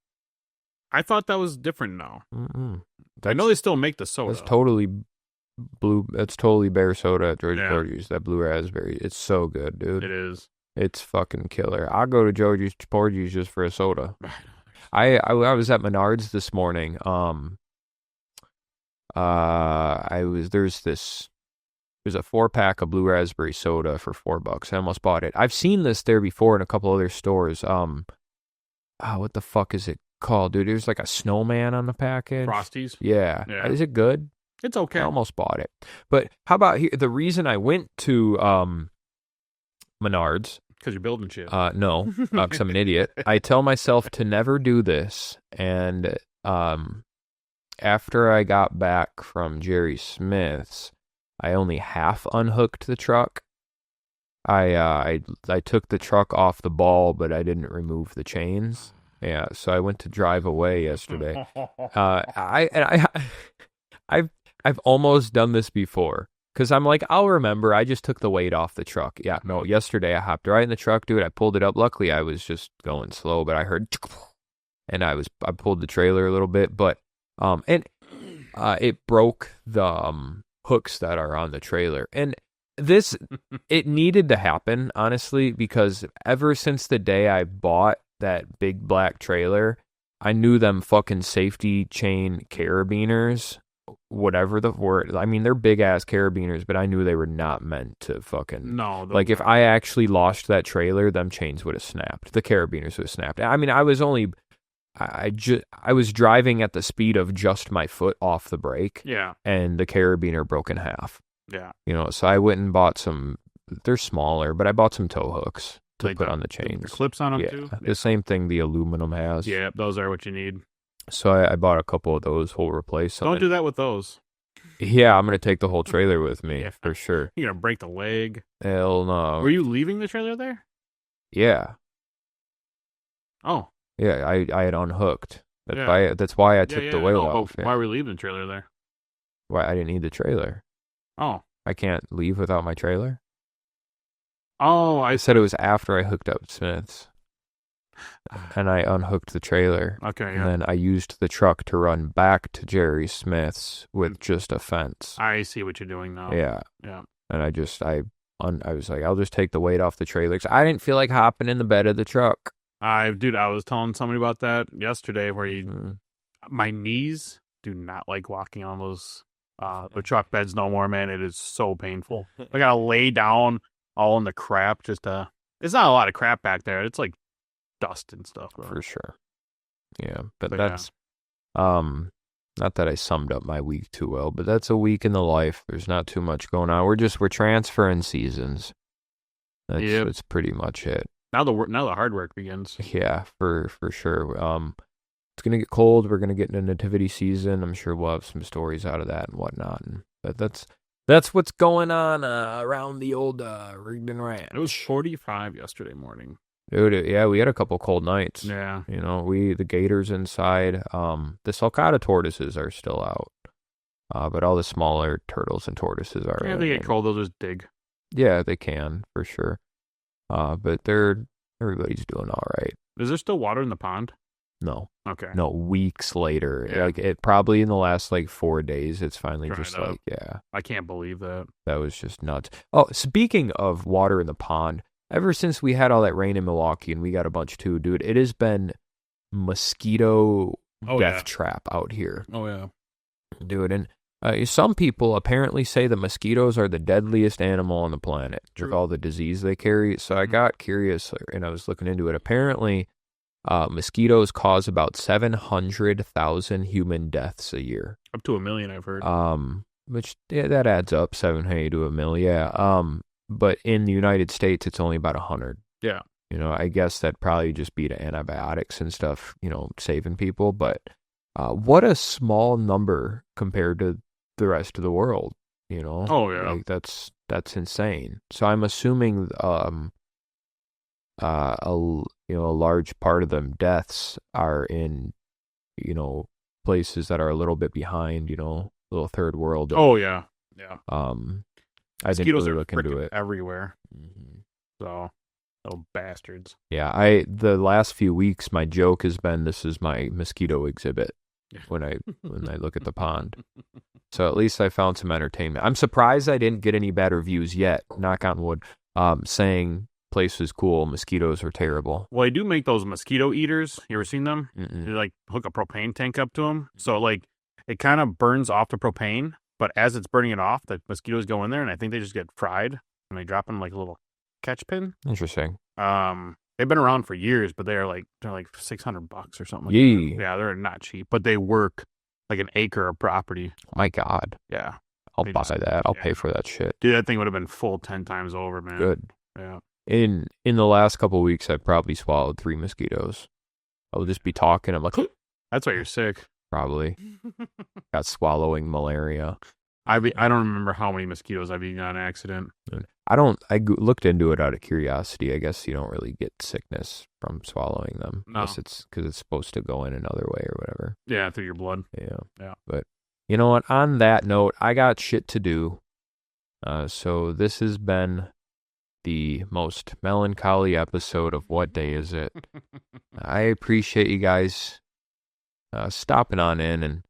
S2: I thought that was different now. I know they still make the soda.
S1: That's totally bear soda at Georgie Porgy's. That Blue Raspberry. It's so good, dude.
S2: It is.
S1: It's fucking killer. I'll go to Georgie Porgy's just for a soda. I was at Menards this morning. There's a 4-pack of Blue Raspberry soda for $4. I almost bought it. I've seen this there before in a couple other stores. What the fuck is it called, dude? There's like a snowman on the package.
S2: Frosties?
S1: Yeah. Is it good?
S2: It's okay.
S1: I almost bought it. But how about here? The reason I went to Menards.
S2: Because you're building shit.
S1: No, because I'm an idiot. I tell myself to never do this. And after I got back from Jerry Smith's, I only half unhooked the truck. I took the truck off the ball, but I didn't remove the chains. Yeah, so I went to drive away yesterday. I've almost done this before. Because I'm like, I'll remember, I just took the weight off the truck. Yeah, no, yesterday I hopped right in the truck, dude. I pulled it up. Luckily, I was just going slow, but I heard, and I pulled the trailer a little bit, but, it broke the hooks that are on the trailer. And it needed to happen, honestly, because ever since the day I bought that big black trailer, I knew them fucking safety chain carabiners, whatever the word. I mean, they're big ass carabiners, but I knew they were not meant to fucking.
S2: No.
S1: Like if I actually lost that trailer, them chains would have snapped. The carabiners would have snapped. I mean, I was driving at the speed of just my foot off the brake.
S2: Yeah.
S1: And the carabiner broke in half.
S2: Yeah.
S1: So I went and bought some. They're smaller, but I bought some tow hooks to put on the chains.
S2: The clips on them too.
S1: The same thing the aluminum has.
S2: Yeah, those are what you need.
S1: So I bought a couple of those whole replace.
S2: Don't do that with those.
S1: Yeah, I'm going to take the whole trailer with me, for sure.
S2: You're going to break the leg.
S1: Hell no.
S2: Were you leaving the trailer there?
S1: Yeah.
S2: Oh.
S1: Yeah, I had unhooked. That's why I took the weight off.
S2: Why were we leaving the trailer there?
S1: Why? I didn't need the trailer.
S2: Oh.
S1: I can't leave without my trailer?
S2: Oh,
S1: I said it was after I hooked up Smith's. And I unhooked the trailer.
S2: Okay,
S1: And then I used the truck to run back to Jerry Smith's with just a fence.
S2: I see what you're doing now.
S1: Yeah.
S2: Yeah.
S1: And I was like, I'll just take the weight off the trailer. 'Cause I didn't feel like hopping in the bed of the truck.
S2: I was telling somebody about that yesterday where my knees do not like walking on those the truck beds no more, man. It is so painful. I gotta lay down all in the crap it's not a lot of crap back there. It's like dust and stuff.
S1: For sure. Yeah, but that's not that I summed up my week too well, but that's a week in the life. There's not too much going on. We're transferring seasons. That's pretty much it.
S2: Now the hard work begins.
S1: Yeah, for sure. It's gonna get cold. We're gonna get into nativity season. I'm sure we'll have some stories out of that and whatnot. But that's what's going on around the old Rigdon Ranch.
S2: It was 45 yesterday morning.
S1: Dude, yeah, we had a couple cold nights.
S2: Yeah.
S1: The gators inside. The sulcata tortoises are still out. But all the smaller turtles and tortoises are.
S2: Yeah, they get cold, they'll just dig.
S1: Yeah, they can, for sure. But everybody's doing all right.
S2: Is there still water in the pond?
S1: No.
S2: Okay.
S1: No, weeks later.
S2: Yeah.
S1: Like it probably in the last 4 days, it's finally just
S2: I can't believe that.
S1: That was just nuts. Oh, speaking of water in the pond, ever since we had all that rain in Milwaukee and we got a bunch too, dude, it has been mosquito death trap out here.
S2: Oh, yeah.
S1: Dude, and some people apparently say the mosquitoes are the deadliest animal on the planet with all the disease they carry. So I got curious and I was looking into it. Apparently, Mosquitoes cause about 700,000 human deaths a year.
S2: Up to 1 million, I've heard.
S1: Which that adds up, 700 to 1 million. Yeah. But in the United States, it's only about 100.
S2: Yeah.
S1: I guess that'd probably just be to antibiotics and stuff, saving people. But what a small number compared to the rest of the world,
S2: Oh, yeah.
S1: Like that's insane. So I'm assuming a large part of them deaths are in, places that are a little bit behind, little third world.
S2: Oh, yeah. Yeah.
S1: I didn't really look into it.
S2: Everywhere.
S1: Mm-hmm.
S2: So, little bastards.
S1: Yeah, the last few weeks, my joke has been this is my mosquito exhibit when I look at the pond. So at least I found some entertainment. I'm surprised I didn't get any bad reviews yet, knock on wood, saying place is cool, mosquitoes are terrible.
S2: Well, they do make those mosquito eaters. You ever seen them?
S1: Mm-mm.
S2: They like hook a propane tank up to them. So like it kind of burns off the propane, but as it's burning it off, the mosquitoes go in there and I think they just get fried and they drop in like a little catch pin.
S1: Interesting.
S2: They've been around for years, but they're like $600 or something.
S1: Yee.
S2: Yeah, they're not cheap, but they work like an acre of property.
S1: Oh my God.
S2: Yeah.
S1: I'll buy that. I'll pay for that shit.
S2: Dude, that thing would have been full 10 times over, man.
S1: Good.
S2: Yeah.
S1: In the last couple of weeks, I've probably swallowed 3 mosquitoes. I'll just be talking. I'm like,
S2: that's why you're sick.
S1: Probably. Got swallowing malaria.
S2: I don't remember how many mosquitoes I've eaten on accident.
S1: I looked into it out of curiosity. I guess you don't really get sickness from swallowing them.
S2: No.
S1: Unless it's because it's supposed to go in another way or whatever.
S2: Yeah, through your blood.
S1: Yeah. But you know what? On that note, I got shit to do. So this has been the most melancholy episode of What Day Is It? I appreciate you guys stopping on in and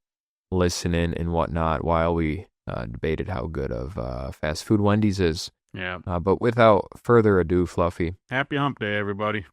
S1: listening and whatnot while we debated how good of fast food Wendy's is.
S2: Yeah.
S1: But without further ado, Fluffy.
S2: Happy hump day, everybody.